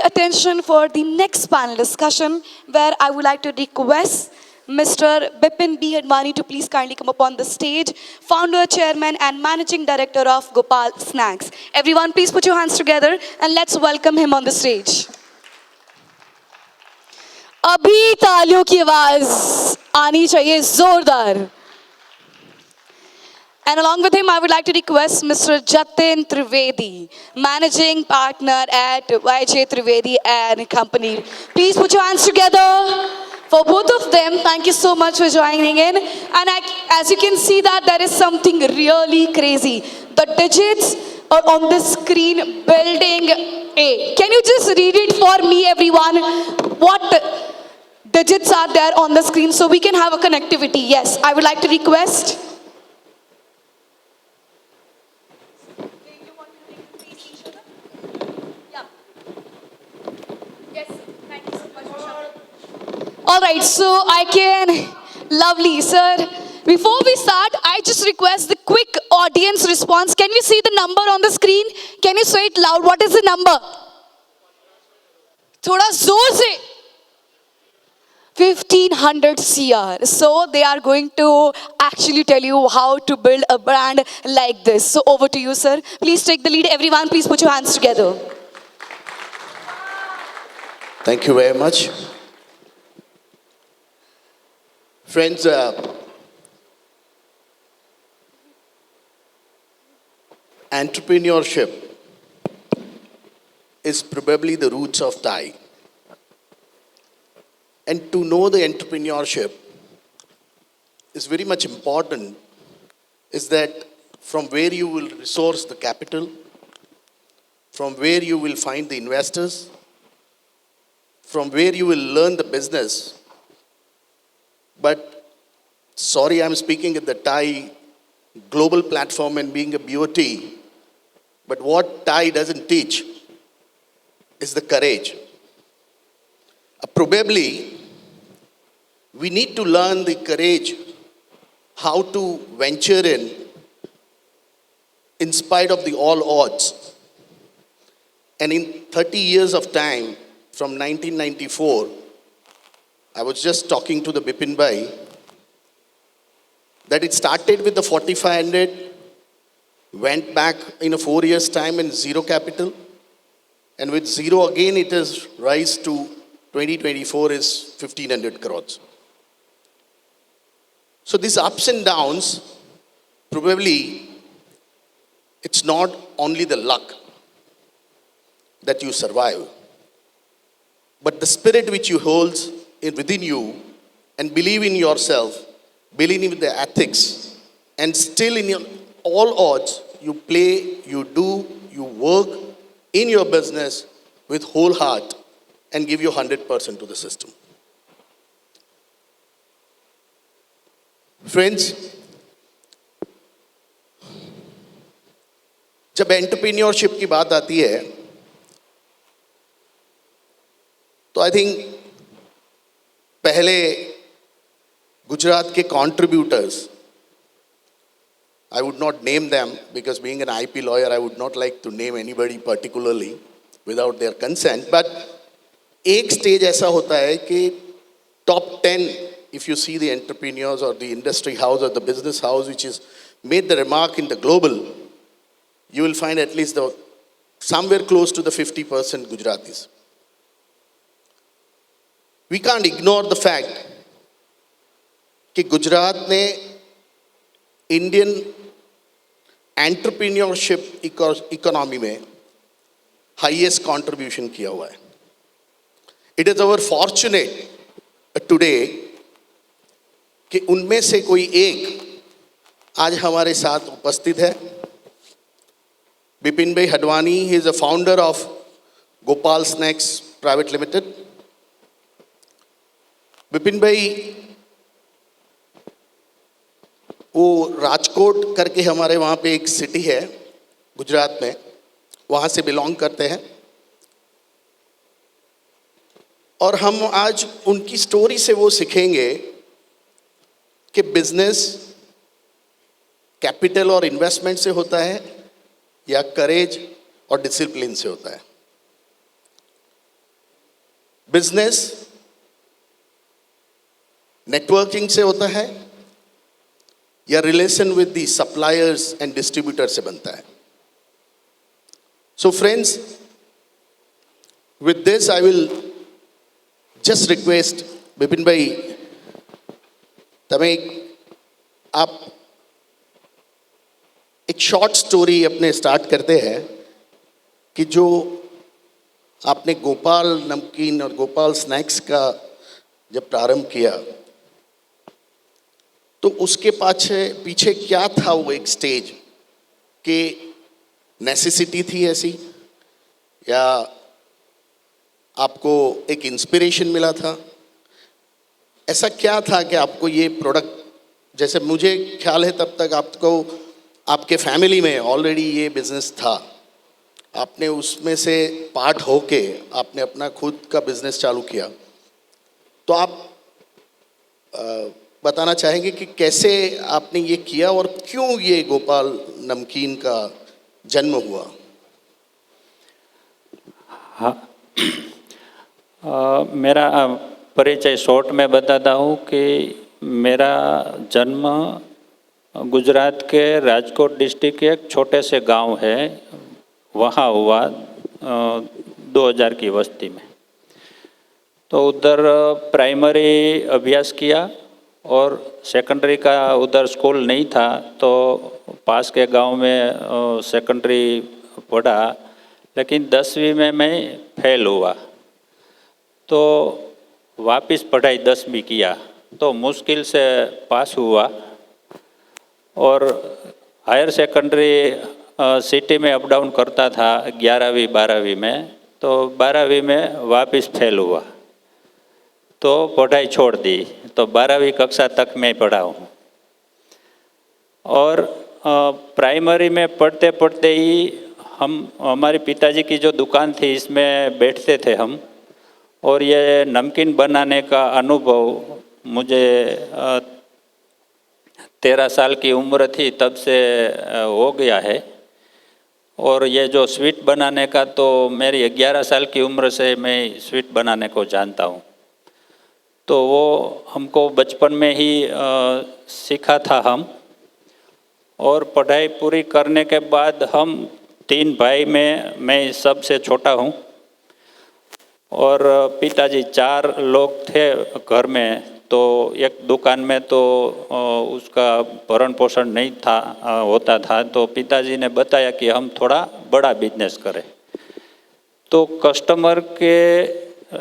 attention for the next panel discussion, where I would like to request Mr. Bipin B. Advani to please kindly come up on the stage, founder, chairman, and managing director of Gopal Snacks. Everyone, please put your hands together and let's welcome him on the stage. अभी तालियों की आवाज आनी चाहिए जोरदार. And along with him, I would like to request Mr. Jatin Trivedi, Managing Partner at YJ Trivedi and Company. Please put your hands together for both of them. Thank you so much for joining in. And as you can see that there is something really crazy. The digits are on the screen, building A. Can you just read it for me, everyone? What digits are there on the screen so we can have a connectivity? Yes, I would like to request. All right, so I can, lovely, sir. Before we start, I just request the quick audience response. Can we see the number on the screen? Can you say it loud? What is the number? थोड़ा जोर से. 1500 CR. So they are going to actually tell you how to build a brand like this. So over to you, sir. Please take the lead. Everyone, please put your hands together. Thank you very much. Friends, entrepreneurship is probably the roots of TiE. And to know the entrepreneurship is very much important, is that from where you will resource the capital, from where you will find the investors, from where you will learn the business. But sorry, I'm speaking at the TiE global platform and being a BOT, but what TiE doesn't teach is the courage. Probably, we need to learn the courage, how to venture in spite of the all odds. And in 30 years of time, from 1994, I was just talking to the Bipin Bhai, that it started with the 4500, went back in a 4 years time in zero capital, and with zero again it has rise to 2024 is 1500 crores. So these ups and downs, probably it's not only the luck that you survive, but the spirit which you hold within you and believe in yourself, believe in the ethics, and still in your all odds, you play, you do, you work in your business with whole heart and give your 100% to the system. Friends, जब entrepreneurship की बात आती है, तो I think पहले गुजरात के contributors, I would not name them because being an IP lawyer, I would not like to name anybody particularly without their consent. But एक stage ऐसा होता है कि top 10, if you see the entrepreneurs or the industry house or the business house which is made the remark in the global, you will find at least somewhere close to the 50% Gujaratis. We can't ignore the fact कि गुजरात ने Indian entrepreneurship economy में highest contribution किया हुआ है. It is our fortunate today कि उनमें से कोई एक आज हमारे साथ उपस्थित है. Bipin bhai Hadvani, he is a founder of Gopal snacks private limited. Bipin bhai वो राजकोट करके हमारे वहाँ पे एक सिटी है गुजरात में, वहाँ से बिलोंग करते हैं. और हम आज उनकी स्टोरी से वो सीखेंगे कि बिजनेस कैपिटल और इन्वेस्टमेंट से होता है या करेज और डिसिप्लिन से होता है. बिजनेस नेटवर्किंग से होता है या relation with the suppliers and distributor से बनता है? So friends, with this I will just request Vipin भाई, તમે आप एक शॉर्ट स्टोरी अपने स्टार्ट करते हैं कि जो आपने गोपाल नमकीन और गोपाल स्नैक्स का जब प्रारंभ किया तो उसके पीछे क्या था? वो एक स्टेज कि नेसेसिटी थी ऐसी, या आपको एक इंस्पिरेशन मिला था? ऐसा क्या था कि आपको ये प्रोडक्ट, जैसे मुझे ख्याल है तब तक आपको आपके फैमिली में ऑलरेडी ये बिजनेस था, आपने उसमें से पार्ट होके आपने अपना खुद का बिजनेस चालू किया, तो आप बताना चाहेंगे कि कैसे आपने ये किया और क्यों ये गोपाल नमकीन का जन्म हुआ? हाँ, मेरा परिचय शॉर्ट में बताता हूँ कि मेरा जन्म गुजरात के राजकोट डिस्ट्रिक्ट के एक छोटे से गांव है, वहाँ हुआ 2000 की वस्ती में। तो उधर प्राइमरी अभ्यास किया और सेकेंडरी का उधर स्कूल नहीं था, तो पास के गांव में सेकेंडरी पढ़ा, लेकिन 10वीं में मैं फेल हुआ। तो वापस पढ़ाई 10वीं किया तो मुश्किल से पास हुआ, और हायर सेकेंडरी सिटी में अप डाउन करता था 11वीं 12वीं में, तो 12वीं में वापस फेल हुआ तो पढ़ाई छोड़ दी। तो 12वीं कक्षा तक मैं पढ़ा हूँ। और प्राइमरी में पढ़ते पढ़ते ही हमारे पिताजी की जो दुकान थी इसमें बैठते थे हम, और ये नमकीन बनाने का अनुभव मुझे 13 साल की उम्र थी तब से हो गया है। और ये जो स्वीट बनाने का, तो मेरी 11 साल की उम्र से मैं स्वीट बनाने को जानता हूँ। तो वो हमको बचपन में ही सीखा था हम। और पढ़ाई पूरी करने के बाद हम 3 भाई में मैं सबसे छोटा हूँ, और पिताजी 4 लोग थे घर में। तो एक दुकान में तो उसका भरण पोषण नहीं था होता था, तो पिताजी ने बताया कि हम थोड़ा बड़ा बिजनेस करें। तो कस्टमर के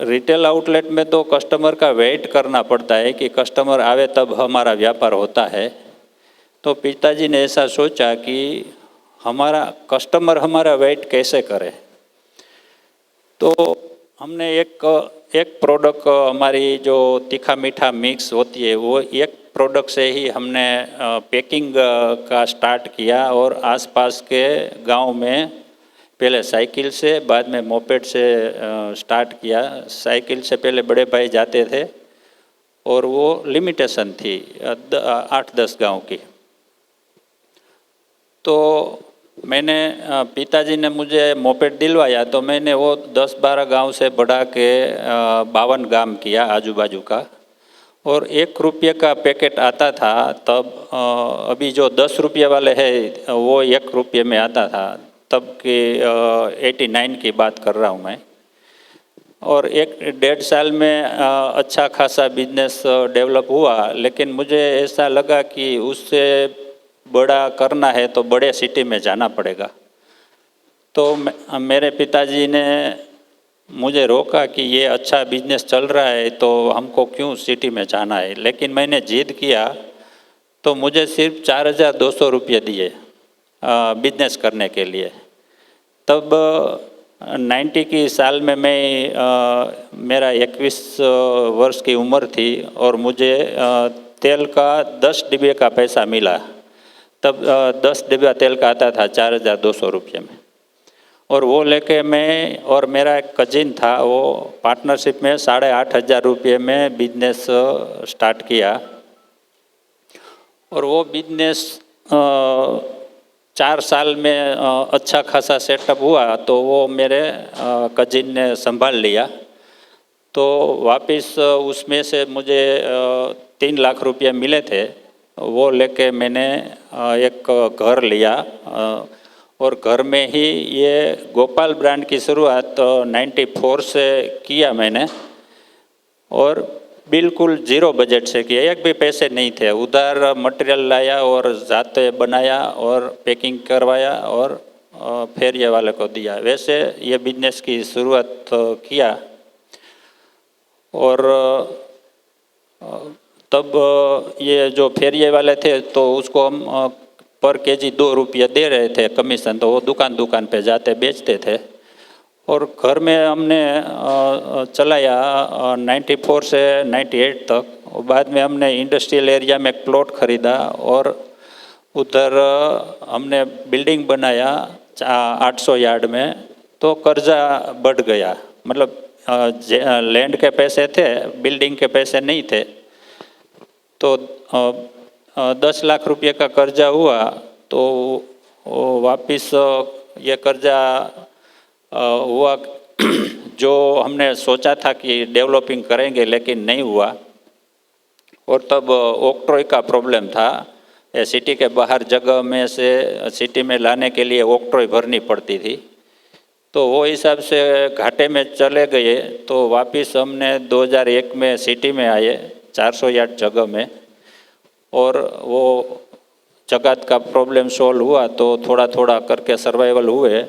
रिटेल आउटलेट में तो कस्टमर का वेट करना पड़ता है कि कस्टमर आवे तब हमारा व्यापार होता है। तो पिताजी ने ऐसा सोचा कि हमारा कस्टमर हमारा वेट कैसे करे। तो हमने एक प्रोडक्ट, हमारी जो तीखा मीठा मिक्स होती है, वो एक प्रोडक्ट से ही हमने पैकिंग का स्टार्ट किया। और आसपास के गांव में पहले साइकिल से, बाद में मोपेड से स्टार्ट किया। साइकिल से पहले बड़े भाई जाते थे और वो लिमिटेशन थी 8-10 गांव की। तो मैंने पिताजी ने मुझे मोपेड दिलवाया, तो मैंने वो 10-12 गांव से बढ़ा के 52 गांव किया आजू बाजू का। और 1 रुपये का पैकेट आता था तब, अभी जो 10 रुपये वाले है वो 1 रुपये में आता था, तब के 89 की बात कर रहा हूँ मैं। और 1-1.5 साल में अच्छा खासा बिजनेस डेवलप हुआ, लेकिन मुझे ऐसा लगा कि उससे बड़ा करना है तो बड़े सिटी में जाना पड़ेगा। तो मेरे पिताजी ने मुझे रोका कि ये अच्छा बिजनेस चल रहा है तो हमको क्यों सिटी में जाना है। लेकिन मैंने जिद किया, तो मुझे सिर्फ 4200 रुपये दिए बिजनेस करने के लिए। तब 90 की साल में मैं मेरा 21 वर्ष की उम्र थी, और मुझे तेल का 10 डिब्बे का पैसा मिला। तब 10 डिब्बा तेल का आता था 4200 रुपये में। और वो लेके मैं और मेरा एक कजिन था, वो पार्टनरशिप में 8500 रुपये में बिजनेस स्टार्ट किया। और वो बिजनेस 4 साल में अच्छा खासा सेटअप हुआ, तो वो मेरे कजिन ने संभाल लिया। तो वापस उसमें से मुझे 3 लाख रुपये मिले थे। वो लेके मैंने एक घर लिया और घर में ही ये गोपाल ब्रांड की शुरुआत 94 से किया मैंने और बिल्कुल जीरो बजट से किया, एक भी पैसे नहीं थे। उधार मटेरियल लाया और जाते बनाया और पैकिंग करवाया और फेरिए वाले को दिया। वैसे ये बिजनेस की शुरुआत किया और तब ये जो फेरिए वाले थे तो उसको हम पर केजी 2 रुपये दे रहे थे कमीशन, तो वो दुकान दुकान पे जाते बेचते थे। और घर में हमने चलाया 94 से 98 तक। और बाद में हमने इंडस्ट्रियल एरिया में एक प्लॉट ख़रीदा और उधर हमने बिल्डिंग बनाया 800 यार्ड में। तो कर्जा बढ़ गया, मतलब लैंड के पैसे थे, बिल्डिंग के पैसे नहीं थे। तो 10 लाख रुपये का कर्जा हुआ। तो वापस ये कर्जा हुआ जो हमने सोचा था कि डेवलपिंग करेंगे लेकिन नहीं हुआ। और तब ऑक्ट्रॉय का प्रॉब्लम था, सिटी के बाहर जगह में से सिटी में लाने के लिए ऑक्ट्रॉय भरनी पड़ती थी। तो वो हिसाब से घाटे में चले गए। तो वापस हमने 2001 में सिटी में आए 400 यार्ड जगह में और वो जगह का प्रॉब्लम सॉल्व हुआ तो थोड़ा थोड़ा करके सर्वाइवल हुए।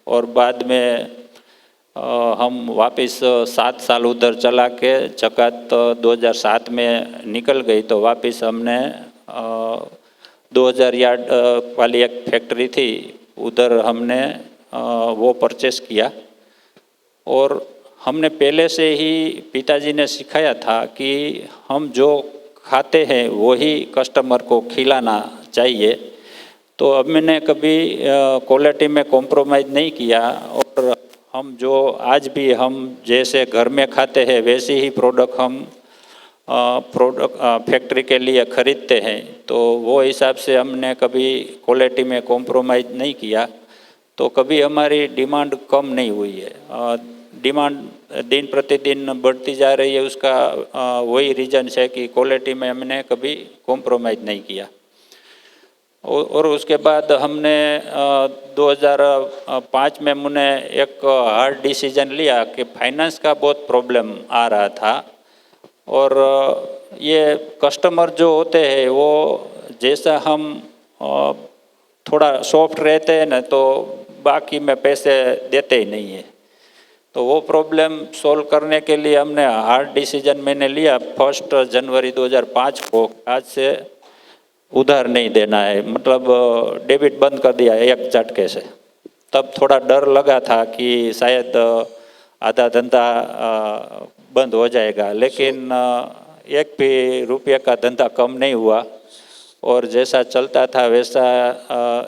और बाद में हम वापस 7 साल उधर चला के जगत 2007 में निकल गई। तो वापस हमने 2000 यार्ड वाली एक फैक्ट्री थी, उधर हमने वो परचेस किया। और हमने पहले से ही पिताजी ने सिखाया था कि हम जो खाते हैं वही कस्टमर को खिलाना चाहिए। तो अब मैंने कभी क्वालिटी में कॉम्प्रोमाइज़ नहीं किया और हम जो आज भी हम जैसे घर में खाते हैं वैसे ही प्रोडक्ट हम फैक्ट्री के लिए ख़रीदते हैं। तो वो हिसाब से हमने कभी क्वालिटी में कॉम्प्रोमाइज़ नहीं किया। तो कभी हमारी डिमांड कम नहीं हुई है। डिमांड दिन प्रतिदिन बढ़ती जा रही है, उसका वही रीज़न है कि क्वालिटी में हमने कभी कॉम्प्रोमाइज़ नहीं किया। और उसके बाद हमने 2005 में मैंने एक हार्ड डिसीजन लिया कि फाइनेंस का बहुत प्रॉब्लम आ रहा था। और ये कस्टमर जो होते हैं वो जैसा हम थोड़ा सॉफ्ट रहते हैं ना तो बाकी में पैसे देते ही नहीं है। तो वो प्रॉब्लम सॉल्व करने के लिए हमने हार्ड डिसीजन मैंने लिया 1 जनवरी 2005 को, आज से उधार नहीं देना है, मतलब डेबिट बंद कर दिया एक झटके से। तब थोड़ा डर लगा था कि शायद आधा धंधा बंद हो जाएगा, लेकिन एक भी रुपये का धंधा कम नहीं हुआ और जैसा चलता था वैसा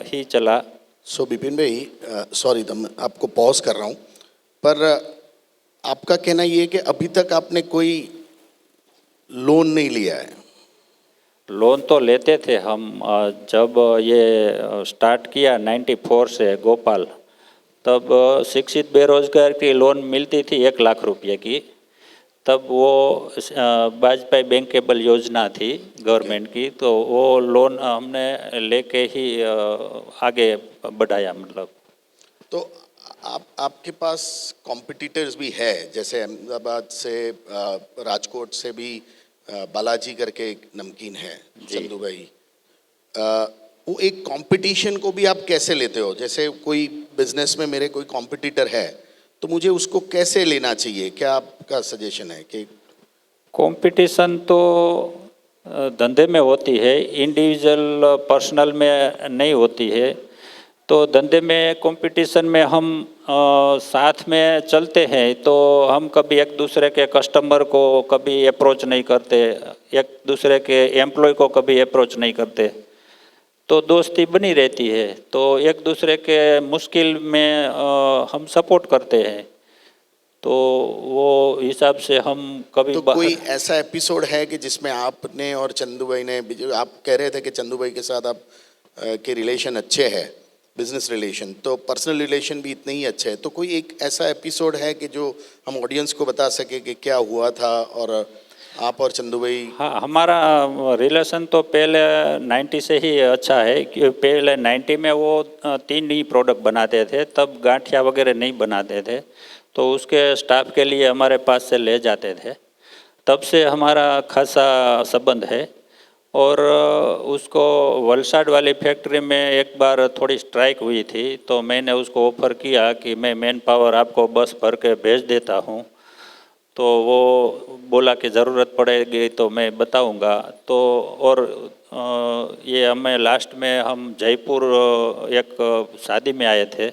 ही चला। सो बिपिन भाई, सॉरी आपको पॉज कर रहा हूँ, पर आपका कहना ये है कि अभी तक आपने कोई लोन नहीं लिया है? लोन तो लेते थे हम। जब ये स्टार्ट किया 94 से गोपाल, तब शिक्षित बेरोजगार की लोन मिलती थी 1 लाख रुपये की। तब वो वाजपेयी बैंकेबल योजना थी गवर्नमेंट की, तो वो लोन हमने लेके ही आगे बढ़ाया। मतलब तो आपके पास कॉम्पिटिटर्स भी है, जैसे अहमदाबाद से राजकोट से भी बालाजी करके एक नमकीन है, चंदू भाई। वो एक कंपटीशन को भी आप कैसे लेते हो? जैसे कोई बिजनेस में मेरे कोई कॉम्पिटिटर है तो मुझे उसको कैसे लेना चाहिए? क्या आपका सजेशन है कि कंपटीशन तो धंधे में होती है, इंडिविजुअल पर्सनल में नहीं होती है। तो धंधे में कंपटीशन में हम साथ में चलते हैं तो हम कभी एक दूसरे के कस्टमर को कभी अप्रोच नहीं करते, एक दूसरे के एम्प्लॉय को कभी अप्रोच नहीं करते, तो दोस्ती बनी रहती है। तो एक दूसरे के मुश्किल में हम सपोर्ट करते हैं। तो वो हिसाब से हम कभी तो कोई ऐसा एपिसोड है कि जिसमें आपने और चंदू भाई ने, आप कह रहे थे कि चंदू भाई के साथ आप के रिलेशन अच्छे हैं, बिजनेस रिलेशन, तो पर्सनल रिलेशन भी इतने ही अच्छे हैं। तो कोई एक ऐसा एपिसोड है कि जो हम ऑडियंस को बता सके कि क्या हुआ था, और आप और चंदू भाई? हाँ, हमारा रिलेशन तो पहले 90 से ही अच्छा है कि पहले 90 में वो 3 ही प्रोडक्ट बनाते थे, तब गांठिया वगैरह नहीं बनाते थे, तो उसके स्टाफ के लिए हमारे पास से ले जाते थे। तब से हमारा खासा संबंध है। और उसको वलसाड वाली फैक्ट्री में एक बार थोड़ी स्ट्राइक हुई थी, तो मैंने उसको ऑफ़र किया कि मैं मैन पावर आपको बस भर के भेज देता हूँ। तो वो बोला कि ज़रूरत पड़ेगी तो मैं बताऊंगा। तो और ये हमें लास्ट में हम जयपुर एक शादी में आए थे,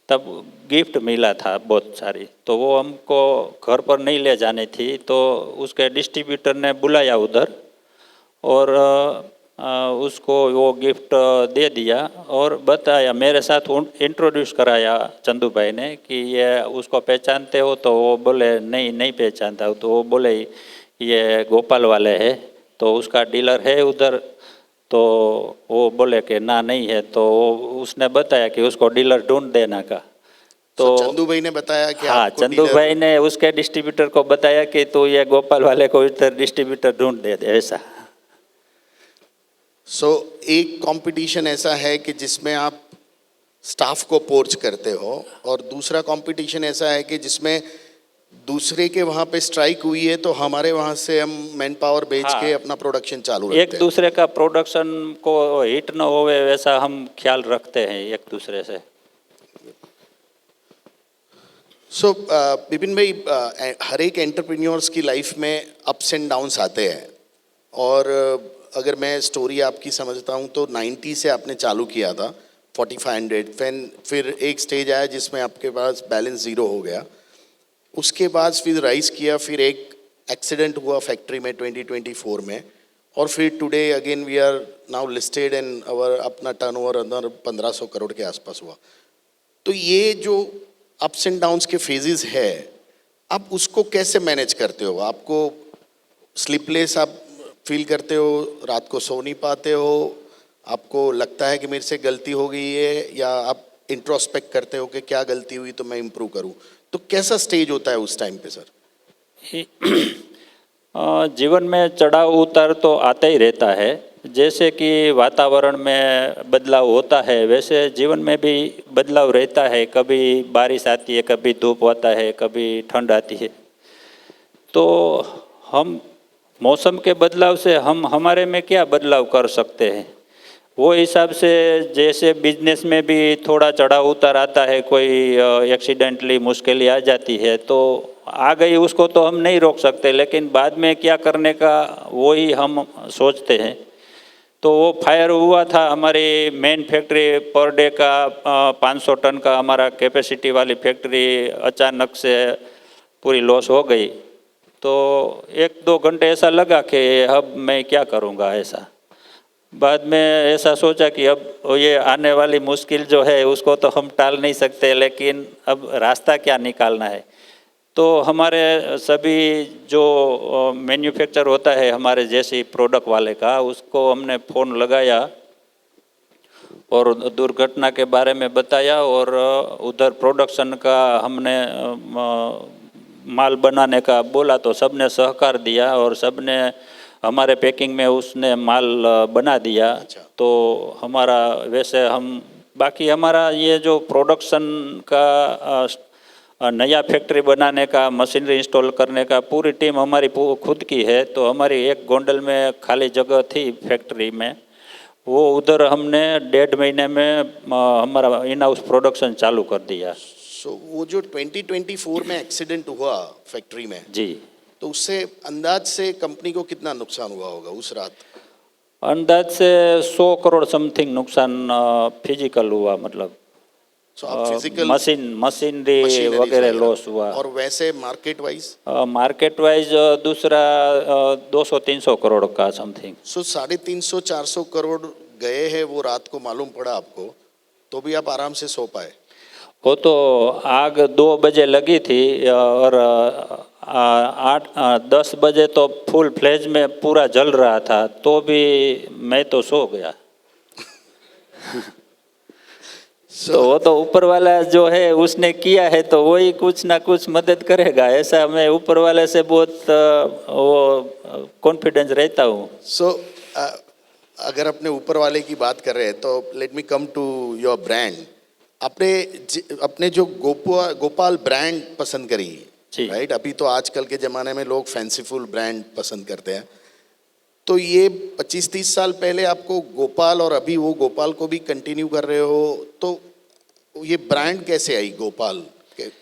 तब गिफ्ट मिला था बहुत सारी, तो वो हमको घर पर नहीं ले जानी थी, तो उसके डिस्ट्रीब्यूटर ने बुलाया उधर और उसको वो गिफ्ट दे दिया और बताया, मेरे साथ इंट्रोड्यूस कराया चंदू भाई ने कि ये उसको पहचानते हो, तो वो बोले नहीं नहीं पहचानता हूँ। तो वो बोले ये गोपाल वाले है, तो उसका डीलर है उधर। तो वो बोले कि ना नहीं है, तो उसने बताया कि उसको डीलर ढूंढ देना का। तो चंदू भाई ने बताया कि हाँ, आपको चंदू डीलर- भाई ने उसके डिस्ट्रीब्यूटर को बताया कि तो ये गोपाल वाले को इधर डिस्ट्रीब्यूटर ढूंढ दे ऐसा। सो एक कंपटीशन ऐसा है कि जिसमें आप स्टाफ को पोर्च करते हो, और दूसरा कंपटीशन ऐसा है कि जिसमें दूसरे के वहाँ पे स्ट्राइक हुई है, तो हमारे वहाँ से हम मैन पावर बेच हाँ, के अपना प्रोडक्शन चालू एक रखते हैं। दूसरे का प्रोडक्शन को हिट न होवे वैसा हम ख्याल रखते हैं एक दूसरे से। सो विपिन भाई, हर एक एंटरप्रेन्योर्स की लाइफ में अप्स एंड डाउन्स आते हैं, और अगर मैं स्टोरी आपकी समझता हूँ तो 90 से आपने चालू किया था 4500, फिर एक स्टेज आया जिसमें आपके पास बैलेंस ज़ीरो हो गया, उसके बाद फिर राइज किया, फिर एक एक्सीडेंट हुआ फैक्ट्री में 2024 में, और फिर today again we are now listed and our अपना टर्नओवर अंदर 1500 करोड़ के आसपास हुआ। तो ये जो अप्स एंड डाउन्स के फेजेस है, आप उसको कैसे मैनेज करते हो? आपको स्लीपलेस आप फील करते हो, रात को सो नहीं पाते हो, आपको लगता है कि मेरे से गलती हो गई है, या आप इंट्रोस्पेक्ट करते हो कि क्या गलती हुई तो मैं इम्प्रूव करूं? तो कैसा स्टेज होता है उस टाइम पे सर? जीवन में चढ़ाव उतार तो आता ही रहता है। जैसे कि वातावरण में बदलाव होता है, वैसे जीवन में भी बदलाव रहता है। कभी बारिश आती है, कभी धूप आता है, कभी ठंड आती है। तो हम मौसम के बदलाव से हम हमारे में क्या बदलाव कर सकते हैं, वो हिसाब से, जैसे बिजनेस में भी थोड़ा चढ़ाव उतार आता है, कोई एक्सीडेंटली मुश्किलें आ जाती है तो आ गई, उसको तो हम नहीं रोक सकते, लेकिन बाद में क्या करने का वो ही हम सोचते हैं। तो वो फायर हुआ था हमारी मेन फैक्ट्री, पर डे का 500 टन का हमारा कैपेसिटी वाली फैक्ट्री अचानक से पूरी लॉस हो गई। तो 1-2 घंटे ऐसा लगा कि अब मैं क्या करूँगा ऐसा। बाद में ऐसा सोचा कि अब ये आने वाली मुश्किल जो है उसको तो हम टाल नहीं सकते, लेकिन अब रास्ता क्या निकालना है। तो हमारे सभी जो मैन्युफैक्चर होता है हमारे जैसी प्रोडक्ट वाले का, उसको हमने फ़ोन लगाया और दुर्घटना के बारे में बताया, और उधर प्रोडक्शन का हमने माल बनाने का बोला, तो सबने सहकार दिया और सबने हमारे पैकिंग में उसने माल बना दिया। तो हमारा वैसे हम बाकी हमारा ये जो प्रोडक्शन का नया फैक्ट्री बनाने का, मशीनरी इंस्टॉल करने का पूरी टीम हमारी खुद की है। तो हमारी एक गोंडल में खाली जगह थी फैक्ट्री में, वो उधर हमने 1.5 महीने में हमारा इन हाउस प्रोडक्शन चालू कर दिया। सो वो जो 2024 में एक्सीडेंट हुआ फैक्ट्री में जी, तो उससे अंदाज से कंपनी को कितना नुकसान हुआ होगा उस रात? अंदाज से 100 करोड़ समथिंग नुकसान फिजिकल हुआ, मतलब सो आप फिजिकल मशीनरी वगैरह लॉस हुआ। और वैसे मार्केट वाइज? मार्केट वाइज दूसरा 200-300 करोड़ का समथिंग। सो 350-400 करोड़ गए हैं, वो रात को मालूम पड़ा आपको, तो भी आप आराम से सो पाए? वो तो आग 2 बजे लगी थी और 8-10 बजे तो फुल फ्लेज में पूरा जल रहा था, तो भी मैं तो सो गया। तो वो तो ऊपर वाला जो है उसने किया है तो वही कुछ ना कुछ मदद करेगा, ऐसा मैं ऊपर वाले से बहुत वो कॉन्फिडेंस रहता हूँ। सो अगर अपने ऊपर वाले की बात कर रहे हैं तो let me come to your brand. अपने जो गोपाल ब्रांड पसंद करी, जी। राइट? अभी तो आजकल के ज़माने में लोग फैंसीफुल ब्रांड पसंद करते हैं, तो ये 25-30 साल पहले आपको गोपाल और अभी वो गोपाल को भी कंटिन्यू कर रहे हो, तो ये ब्रांड कैसे आई गोपाल?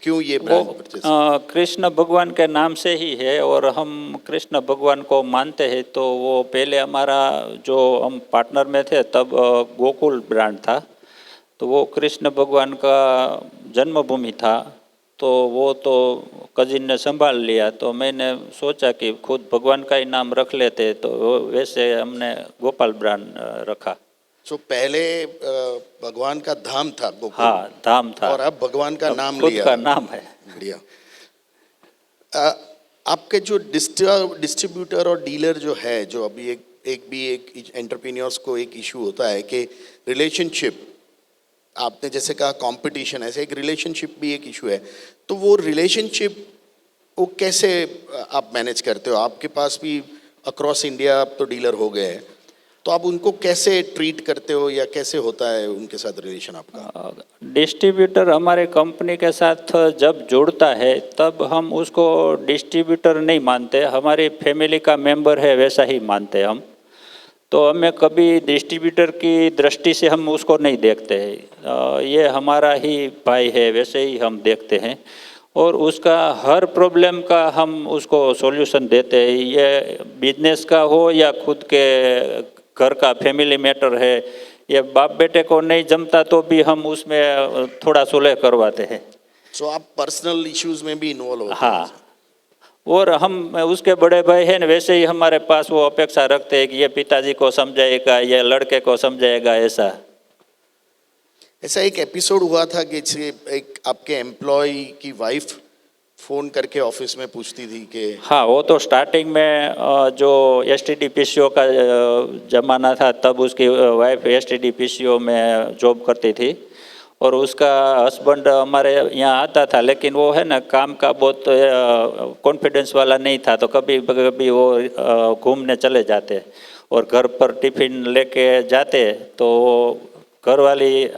क्यों ये ब्रांड वो परचेज? कृष्ण भगवान के नाम से ही है और हम कृष्ण भगवान को मानते हैं, तो वो पहले हमारा जो हम पार्टनर में थे तब गोकुल ब्रांड था, तो वो कृष्ण भगवान का जन्मभूमि था, तो वो तो कजिन ने संभाल लिया, तो मैंने सोचा कि खुद भगवान का ही नाम रख लेते, तो वैसे हमने गोपाल ब्रांड रखा। सो पहले भगवान का धाम था गोकुल, हाँ, धाम था और अब भगवान का अब नाम खुद लिया। का नाम है। बढ़िया। आपके जो डिस्ट्रीब्यूटर और डीलर जो है, जो अभी एक एंटरप्रेन्योर्स को एक इशू होता है कि रिलेशनशिप, आपने जैसे कहा कंपटीशन, ऐसे एक रिलेशनशिप भी एक इशू है, तो वो रिलेशनशिप वो कैसे आप मैनेज करते हो? आपके पास भी अक्रॉस इंडिया अब तो डीलर हो गए हैं, तो आप उनको कैसे ट्रीट करते हो या कैसे होता है उनके साथ रिलेशन आपका? डिस्ट्रीब्यूटर हमारे कंपनी के साथ जब जुड़ता है तब हम उसको डिस्ट्रीब्यूटर नहीं मानते, हमारी फैमिली का मेंबर है वैसा ही मानते हैं हम, तो हमें कभी डिस्ट्रीब्यूटर की दृष्टि से हम उसको नहीं देखते हैं, ये हमारा ही भाई है वैसे ही हम देखते हैं, और उसका हर प्रॉब्लम का हम उसको सॉल्यूशन देते हैं, ये बिजनेस का हो या खुद के घर का फैमिली मैटर है, ये बाप बेटे को नहीं जमता तो भी हम उसमें थोड़ा सुलह करवाते हैं। सो आप पर्सनल इश्यूज में भी इन्वॉल्व होते हैं? हाँ, और हम उसके बड़े भाई हैं न, वैसे ही हमारे पास वो अपेक्षा रखते हैं कि ये पिताजी को समझाएगा, ये लड़के को समझाएगा, ऐसा एक एपिसोड हुआ था कि एक आपके एम्प्लॉय की वाइफ फोन करके ऑफिस में पूछती थी कि हाँ, वो तो स्टार्टिंग में जो एसटीडी पीसीओ का ज़माना था तब उसकी वाइफ एसटीडी पीसीओ में जॉब करती थी, और उसका हस्बैंड हमारे यहाँ आता था, लेकिन वो है ना काम का बहुत कॉन्फिडेंस वाला नहीं था, तो कभी कभी वो घूमने चले जाते और घर पर टिफ़िन लेके जाते, तो घर वाली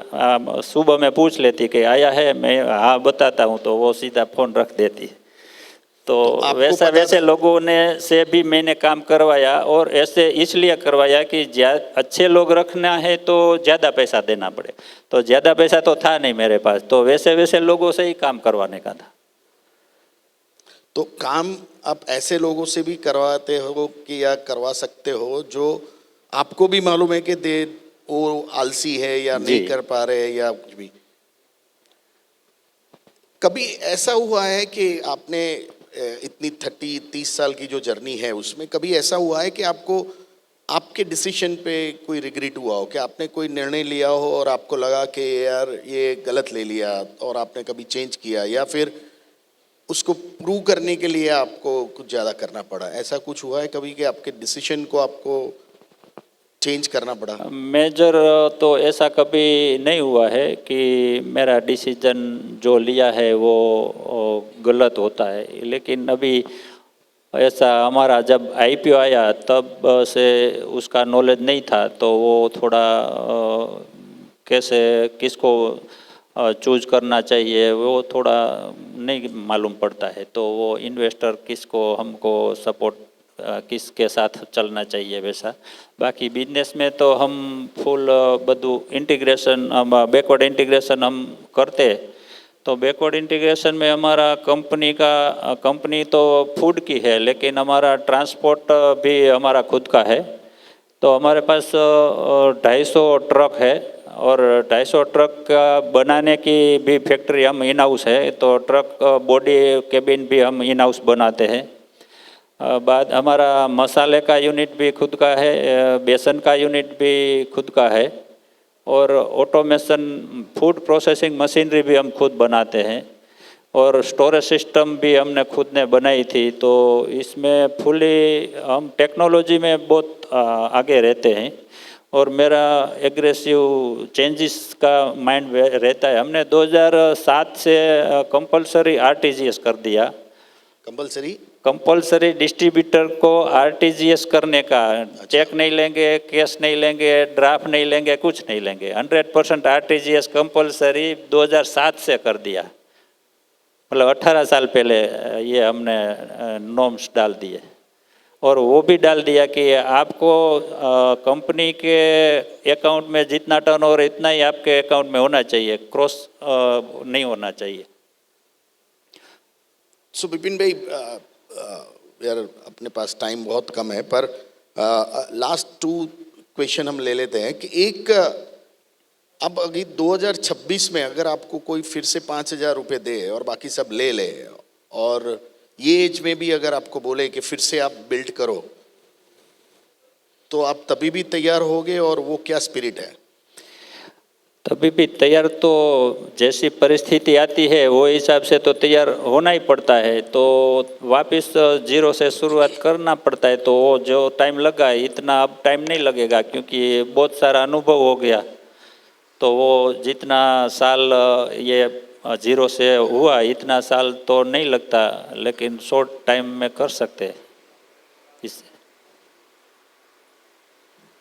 सुबह में पूछ लेती कि आया है, मैं हाँ बताता हूँ, तो वो सीधा फ़ोन रख देती। तो आपको वैसा पता वैसे था? लोगों ने से भी मैंने काम करवाया, और ऐसे इसलिए करवाया कि अच्छे लोग रखना है तो ज़्यादा पैसा देना पड़े, तो ज़्यादा पैसा तो था नहीं मेरे पास, तो वैसे वैसे लोगों से ही काम करवाने का था। तो काम आप ऐसे लोगों से भी करवाते हो कि या करवा सकते हो जो आपको भी मालूम है कि वो आलसी है या जी। नहीं कर पा रहे या कुछ भी? कभी ऐसा हुआ है कि आपने इतनी 30 साल की जो जर्नी है उसमें कभी ऐसा हुआ है कि आपको आपके डिसीजन पे कोई रिग्रेट हुआ हो कि आपने कोई निर्णय लिया हो और आपको लगा कि यार ये गलत ले लिया और आपने कभी चेंज किया, या फिर उसको प्रूव करने के लिए आपको कुछ ज़्यादा करना पड़ा? ऐसा कुछ हुआ है कभी कि आपके डिसीजन को आपको चेंज करना पड़ा? मेजर तो ऐसा कभी नहीं हुआ है कि मेरा डिसीजन जो लिया है वो गलत होता है, लेकिन अभी ऐसा हमारा जब आईपीओ आया तब से उसका नॉलेज नहीं था, तो वो थोड़ा कैसे किसको चूज करना चाहिए वो थोड़ा नहीं मालूम पड़ता है, तो वो इन्वेस्टर किसको हमको सपोर्ट किसके साथ चलना चाहिए वैसा। बाकी बिजनेस में तो हम फुल બધું इंटीग्रेशन बैकवर्ड इंटीग्रेशन हम करते, तो बैकवर्ड इंटीग्रेशन में हमारा कंपनी तो फूड की है, लेकिन हमारा ट्रांसपोर्ट भी हमारा खुद का है, तो हमारे पास 250 ट्रक है, और 250 ट्रक का बनाने की भी फैक्ट्री हम इन हाउस है, तो ट्रक बॉडी केबिन भी हम इन हाउस बनाते हैं। बाद हमारा मसाले का यूनिट भी खुद का है, बेसन का यूनिट भी खुद का है, और ऑटोमेशन फूड प्रोसेसिंग मशीनरी भी हम खुद बनाते हैं, और स्टोरेज सिस्टम भी हमने खुद ने बनाई थी, तो इसमें फुली हम टेक्नोलॉजी में बहुत आगे रहते हैं, और मेरा एग्रेसिव चेंजेस का माइंड रहता है। हमने 2007 से कंपलसरी आरटीजीएस कर दिया। कंपलसरी डिस्ट्रीब्यूटर को आरटीजीएस करने का, चेक नहीं लेंगे, कैश नहीं लेंगे, ड्राफ्ट नहीं लेंगे, कुछ नहीं लेंगे, 100% आरटीजीएस कंपलसरी 2007 से कर दिया। मतलब 18 साल पहले ये हमने नॉर्म्स डाल दिए। और वो भी डाल दिया कि आपको कंपनी के अकाउंट में जितना टर्नओवर इतना ही आपके अकाउंट में होना चाहिए, क्रॉस नहीं होना चाहिए। सो विपिन भाई, यार अपने पास टाइम बहुत कम है, पर लास्ट 2 क्वेश्चन हम ले लेते हैं कि एक, अब अभी 2026 में अगर आपको कोई फिर से 5,000 रुपये दे और बाकी सब ले ले, और ये एज में भी अगर आपको बोले कि फिर से आप बिल्ड करो, तो आप तभी भी तैयार होगे? और वो क्या स्पिरिट है? तभी भी तैयार तो जैसी परिस्थिति आती है वो हिसाब से तो तैयार होना ही पड़ता है। तो वापस जीरो से शुरुआत करना पड़ता है। तो वो जो टाइम लगा है इतना अब टाइम नहीं लगेगा, क्योंकि बहुत सारा अनुभव हो गया। तो वो जितना साल ये जीरो से हुआ इतना साल तो नहीं लगता, लेकिन शॉर्ट टाइम में कर सकते हैं इससे।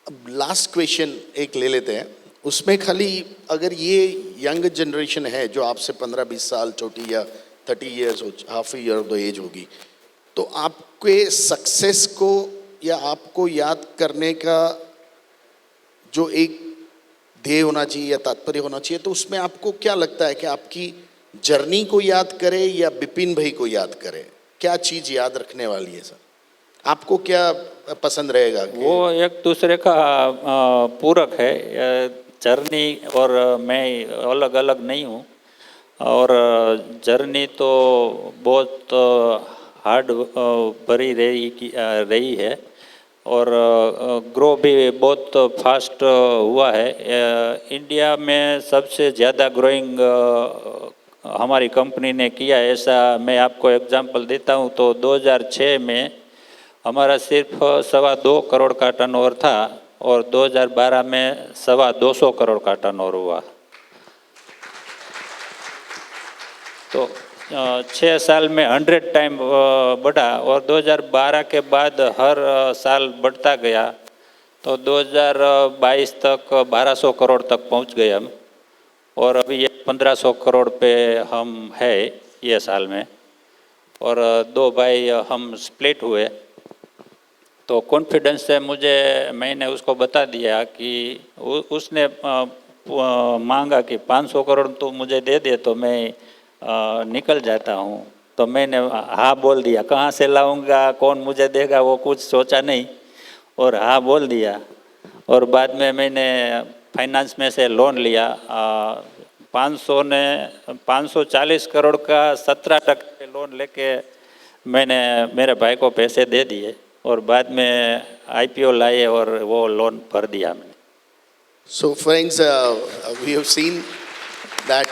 अब लास्ट क्वेश्चन एक ले लेते हैं, उसमें खाली अगर ये यंग जनरेशन है जो आपसे 15-20 साल छोटी या 30 इयर्स हो, half year of the age होगी, तो आपके सक्सेस को या आपको याद करने का जो एक ध्येय होना चाहिए या तात्पर्य होना चाहिए, तो उसमें आपको क्या लगता है कि आपकी जर्नी को याद करे या बिपिन भाई को याद करे? क्या चीज़ याद रखने वाली है सर? आपको क्या पसंद रहेगा? वो एक दूसरे का पूरक है। जर्नी और मैं अलग अलग नहीं हूँ। और जर्नी तो बहुत हार्ड भरी रही है, और ग्रो भी बहुत फास्ट हुआ है। इंडिया में सबसे ज़्यादा ग्रोइंग हमारी कंपनी ने किया है। ऐसा मैं आपको एग्जांपल देता हूँ। तो 2006 में हमारा सिर्फ 2.25 करोड़ का टर्नओवर था, और 2012 में 225 करोड़ का टर्नओवर हुआ। तो 6 साल में 100 टाइम बढ़ा, और 2012 के बाद हर साल बढ़ता गया। तो 2022 तक 1200 करोड़ तक पहुंच गए हम, और अभी ये 1500 करोड़ पे हम है ये साल में। और 2 भाई हम स्प्लिट हुए। तो कॉन्फिडेंस से मैंने उसको बता दिया कि उसने मांगा कि 500 करोड़ तो मुझे दे दे तो मैं निकल जाता हूँ। तो मैंने हाँ बोल दिया। कहाँ से लाऊंगा, कौन मुझे देगा, वो कुछ सोचा नहीं, और हाँ बोल दिया। और बाद में मैंने फाइनेंस में से लोन लिया। 540 करोड़ का 17% पे लोन लेके मैंने मेरे भाई को पैसे दे दिए, और बाद में आईपीओ लाए और वो लोन भर दिया मैंने। So friends, we have seen that,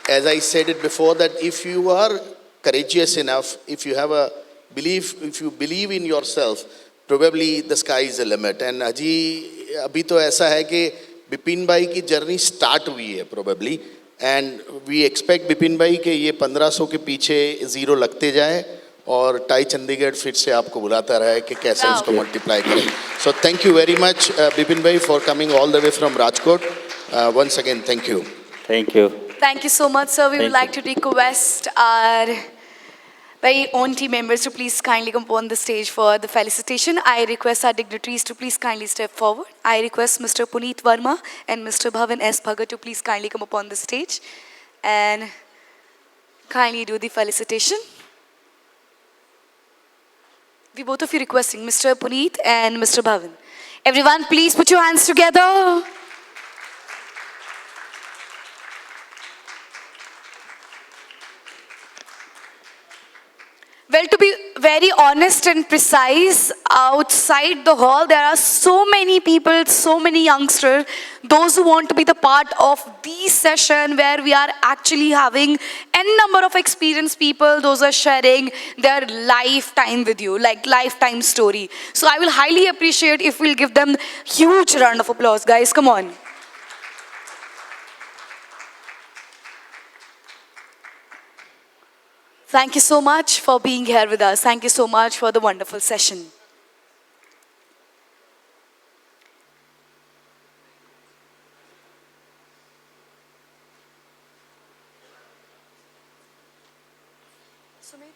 as I said it before, that if you are courageous enough, if you have a belief, if you believe in yourself, probably the sky is the limit. And अभी तो ऐसा है कि बिपिन भाई की journey start हुई है probably, and we expect Bipin भाई के ये 1500 के पीछे ज़ीरो लगते जाए, और टाई चंडीगढ़ फिर से आपको बुलाता रहा है कि कैसे उसको मल्टीप्लाई करें। So thank you very much Bipin bhai for coming all the way from Rajkot. Once again thank you. Thank you. Thank you so much, sir. We would like to request our very own team members to please kindly come on the stage for the felicitation. I request our dignitaries to please kindly step forward. I request Mr. Puneet Verma and Mr. Bhavan S. Bhagat to please kindly come upon the stage and kindly do the felicitation. We both of you requesting Mr. Puneet and Mr. Bhavan. Everyone, please put your hands together. Well, to be very honest and precise, outside the hall, there are so many people, so many youngsters, those who want to be the part of the session where we are actually having n number of experienced people, those are sharing their lifetime with you, like lifetime story. So I will highly appreciate if we'll give them huge round of applause, guys. Come on. Thank you so much for being here with us. Thank you so much for the wonderful session. Sumit?